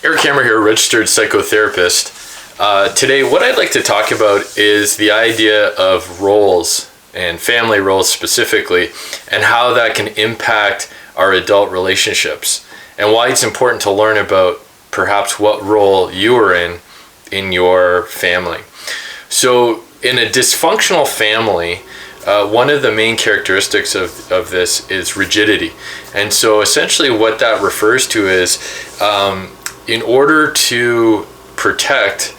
Eric Hammer here, registered psychotherapist. Today, what I'd like to talk about is the idea of roles and family roles specifically, and how that can impact our adult relationships, and why it's important to learn about perhaps what role you are in your family. So, in a dysfunctional family, one of the main characteristics of this is rigidity. And so essentially what that refers to is in order to protect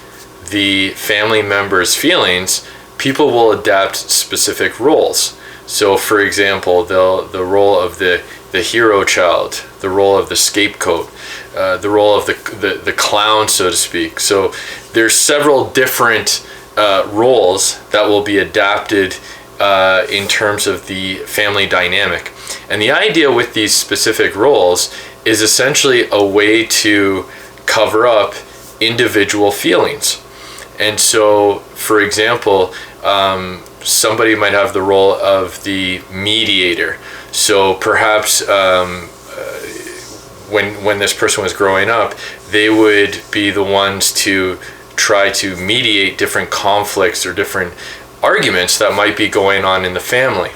the family member's feelings, people will adapt specific roles. So for example, the role of the hero child, the role of the scapegoat, the role of the clown, so to speak. So there's several different roles that will be adapted in terms of the family dynamic. And the idea with these specific roles is essentially a way to cover up individual feelings. And so, for example, somebody might have the role of the mediator. So perhaps when this person was growing up, they would be the ones to try to mediate different conflicts or different arguments that might be going on in the family.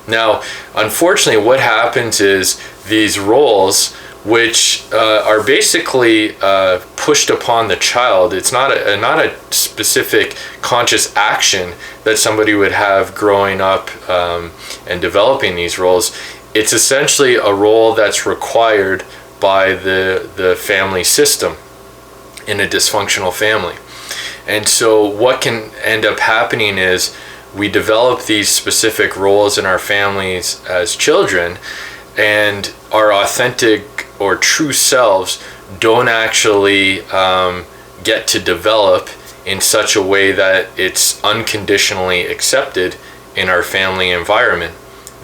Now, unfortunately, what happens is these roles, which are basically pushed upon the child, it's not a specific conscious action that somebody would have growing up and developing these roles. It's essentially a role that's required by the family system in a dysfunctional family. And so what can end up happening is we develop these specific roles in our families as children, and our authentic or true selves don't actually get to develop in such a way that it's unconditionally accepted in our family environment.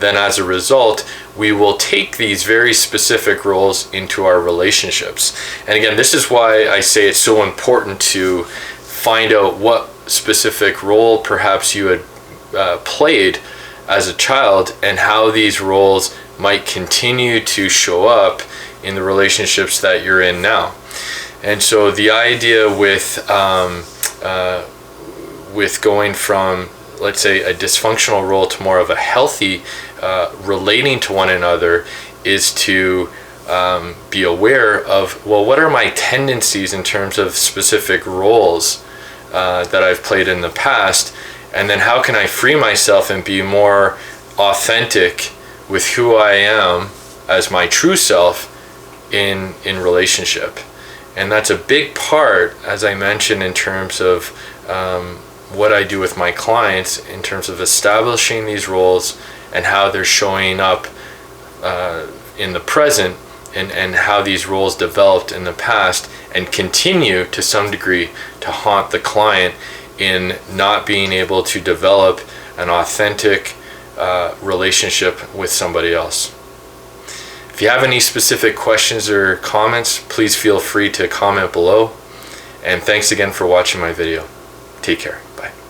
Then as a result, we will take these very specific roles into our relationships. And again, this is why I say it's so important to find out what specific role perhaps you had played as a child, and how these roles might continue to show up in the relationships that you're in now. And so the idea with going from, let's say, a dysfunctional role to more of a healthy relating to one another is to be aware of, well, what are my tendencies in terms of specific roles that I've played in the past, and then how can I free myself and be more authentic with who I am as my true self in relationship. And that's a big part, as I mentioned, in terms of what I do with my clients, in terms of establishing these roles and how they're showing up in the present, and how these roles developed in the past and continue to some degree to haunt the client in not being able to develop an authentic relationship with somebody else. If you have any specific questions or comments, please feel free to comment below. And thanks again for watching my video. Take care. Bye.